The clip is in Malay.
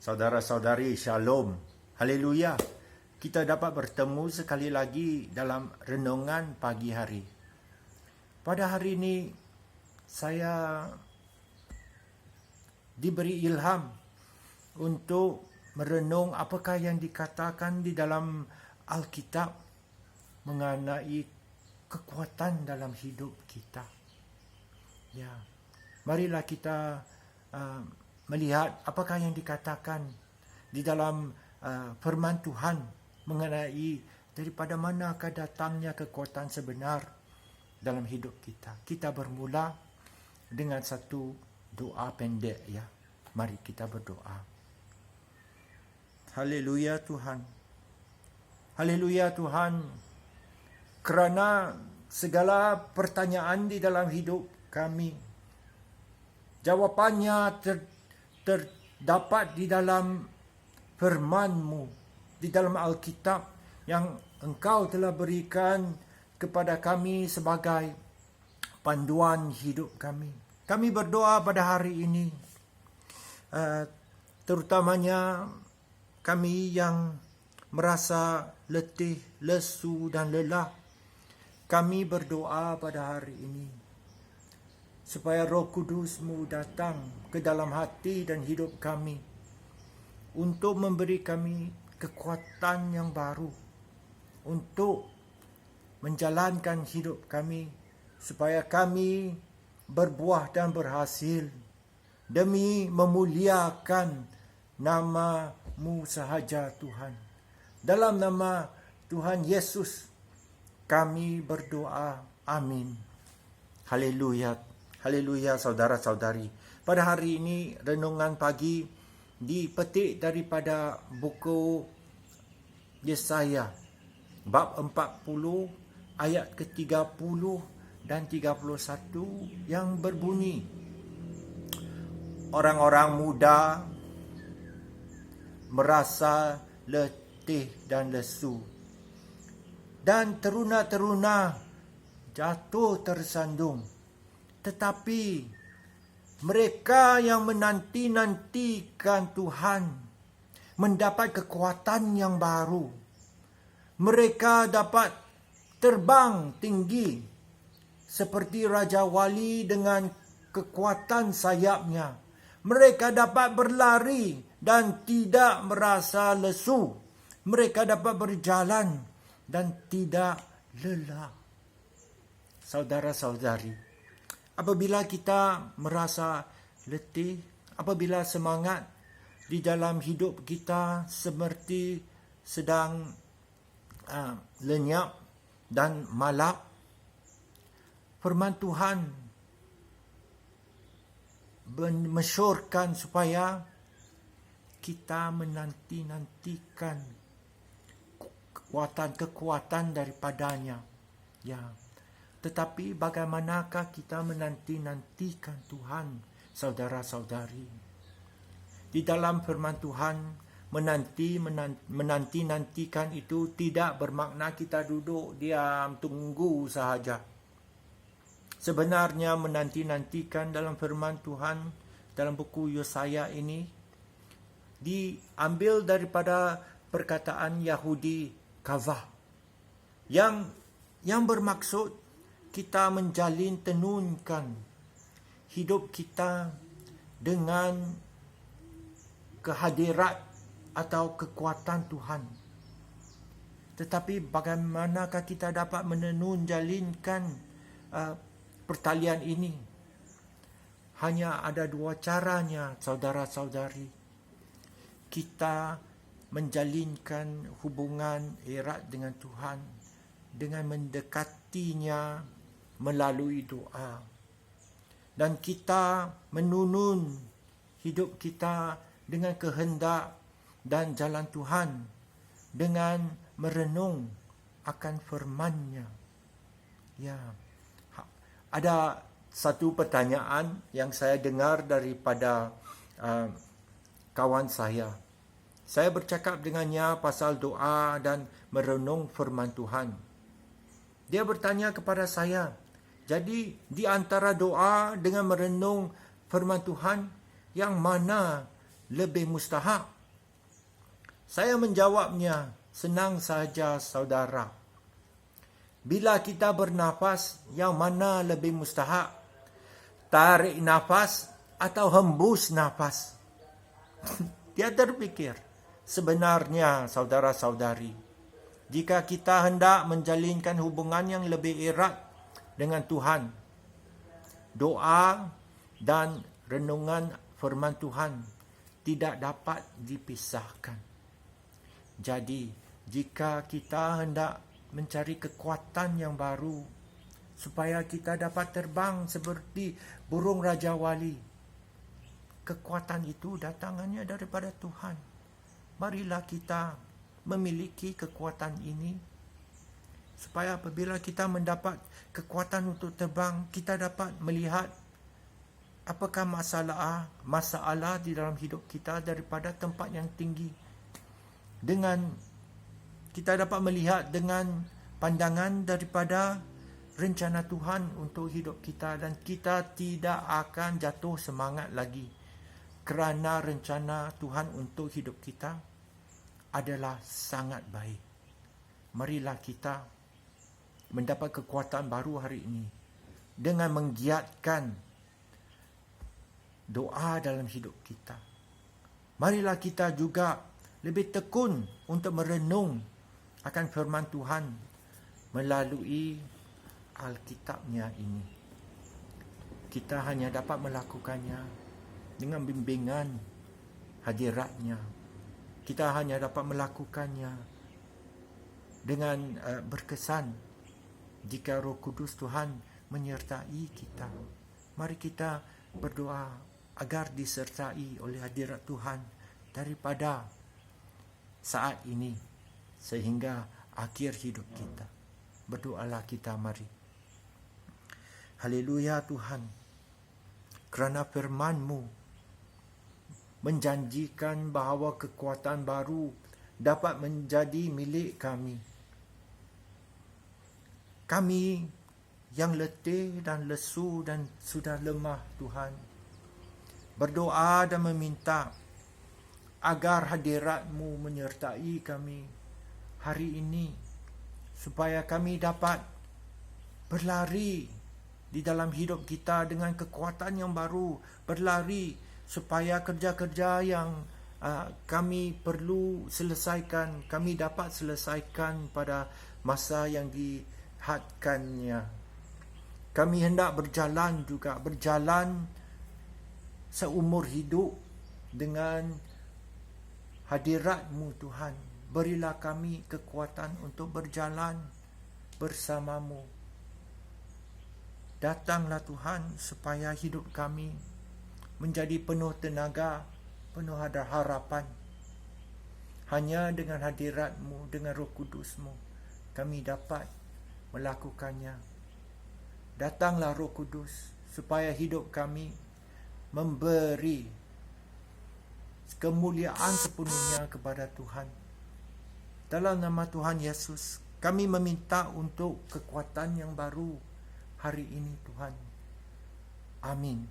Saudara-saudari, Shalom. Haleluya. Kita dapat bertemu sekali lagi dalam renungan pagi hari. Pada hari ini, saya diberi ilham untuk merenung apakah yang dikatakan di dalam Alkitab mengenai kekuatan dalam hidup kita. Ya, marilah kita melihat apakah yang dikatakan di dalam firman Tuhan mengenai daripada manakah datangnya kekuatan sebenar dalam hidup kita. Kita bermula dengan satu doa pendek, ya. Mari kita berdoa. Haleluya Tuhan. Haleluya Tuhan. Kerana segala pertanyaan di dalam hidup kami, jawapannya terdapat di dalam firman-Mu, di dalam Alkitab yang Engkau telah berikan kepada kami sebagai panduan hidup kami. Kami berdoa pada hari ini, terutamanya kami yang merasa letih, lesu dan lelah. Kami berdoa pada hari ini supaya Roh Kudus-Mu datang ke dalam hati dan hidup kami untuk memberi kami kekuatan yang baru untuk menjalankan hidup kami supaya kami berbuah dan berhasil demi memuliakan nama-Mu sahaja Tuhan. Dalam nama Tuhan Yesus kami berdoa. Amin. Haleluya. Haleluya saudara-saudari. Pada hari ini renungan pagi dipetik daripada buku Yesaya bab 40 ayat ke-30 dan 31 yang berbunyi, orang-orang muda merasa letih dan lesu, dan teruna-teruna jatuh tersandung. Tetapi mereka yang menanti-nantikan Tuhan mendapat kekuatan yang baru. Mereka dapat terbang tinggi seperti Raja Wali dengan kekuatan sayapnya. Mereka dapat berlari dan tidak merasa lesu. Mereka dapat berjalan dan tidak lelah. Saudara-saudari, apabila kita merasa letih, apabila semangat di dalam hidup kita seperti sedang lenyap dan malap, firman Tuhan mensyorkan supaya kita menanti-nantikan kekuatan daripadanya. Ya. Tetapi bagaimanakah kita menanti-nantikan Tuhan, saudara-saudari? Di dalam firman Tuhan, menanti-nantikan itu tidak bermakna kita duduk diam tunggu sahaja. Sebenarnya menanti-nantikan dalam firman Tuhan, dalam buku Yesaya ini, diambil daripada perkataan Yahudi kavah yang bermaksud kita menjalin tenunkan hidup kita dengan kehadirat atau kekuatan Tuhan. Tetapi bagaimanakah kita dapat menenun jalinkan pertalian ini? Hanya ada dua caranya, saudara-saudari. Kita menjalinkan hubungan erat dengan Tuhan dengan mendekatinya melalui doa. Dan kita menunun hidup kita dengan kehendak dan jalan Tuhan dengan merenung akan firman-Nya. Ya. Ada satu pertanyaan yang saya dengar daripada kawan saya. Saya bercakap dengannya pasal doa dan merenung firman Tuhan. Dia bertanya kepada saya, jadi di antara doa dengan merenung firman Tuhan, yang mana lebih mustahak? Saya menjawabnya, senang saja saudara. Bila kita bernafas, yang mana lebih mustahak? Tarik nafas atau hembus nafas? Dia terfikir, sebenarnya saudara-saudari, jika kita hendak menjalinkan hubungan yang lebih erat dengan Tuhan, doa dan renungan firman Tuhan tidak dapat dipisahkan. Jadi, jika kita hendak mencari kekuatan yang baru, supaya kita dapat terbang seperti burung Raja Wali, kekuatan itu datangannya daripada Tuhan. Marilah kita memiliki kekuatan ini, supaya apabila kita mendapat kekuatan untuk terbang, kita dapat melihat apakah masalah di dalam hidup kita daripada tempat yang tinggi. Dengan kita dapat melihat dengan pandangan daripada rencana Tuhan untuk hidup kita, dan kita tidak akan jatuh semangat lagi, kerana rencana Tuhan untuk hidup kita adalah sangat baik. Marilah kita mendapat kekuatan baru hari ini dengan menggiatkan doa dalam hidup kita. Marilah kita juga lebih tekun untuk merenung akan firman Tuhan melalui Alkitabnya ini. Kita hanya dapat melakukannya dengan bimbingan hadiratnya. Kita hanya dapat melakukannya dengan berkesan jika Roh Kudus Tuhan menyertai kita. Mari kita berdoa agar disertai oleh hadirat Tuhan daripada saat ini sehingga akhir hidup kita. Berdoalah kita, mari. Haleluya Tuhan, kerana firman-Mu menjanjikan bahawa kekuatan baru dapat menjadi milik kami. Kami yang letih dan lesu dan sudah lemah, Tuhan, berdoa dan meminta agar hadirat-Mu menyertai kami hari ini, supaya kami dapat berlari di dalam hidup kita dengan kekuatan yang baru, berlari supaya kerja-kerja yang kami perlu selesaikan, kami dapat selesaikan pada masa yang dihadkannya. Kami hendak berjalan seumur hidup dengan hadirat-Mu Tuhan. Berilah kami kekuatan untuk berjalan bersama-Mu. Datanglah Tuhan, supaya hidup kami menjadi penuh tenaga, penuh harapan. Hanya dengan hadirat-Mu, dengan Roh Kudus-Mu, kami dapat melakukannya. Datanglah Roh Kudus, supaya hidup kami memberi kemuliaan sepenuhnya kepada Tuhan. Dalam nama Tuhan Yesus, kami meminta untuk kekuatan yang baru hari ini, Tuhan. Amin.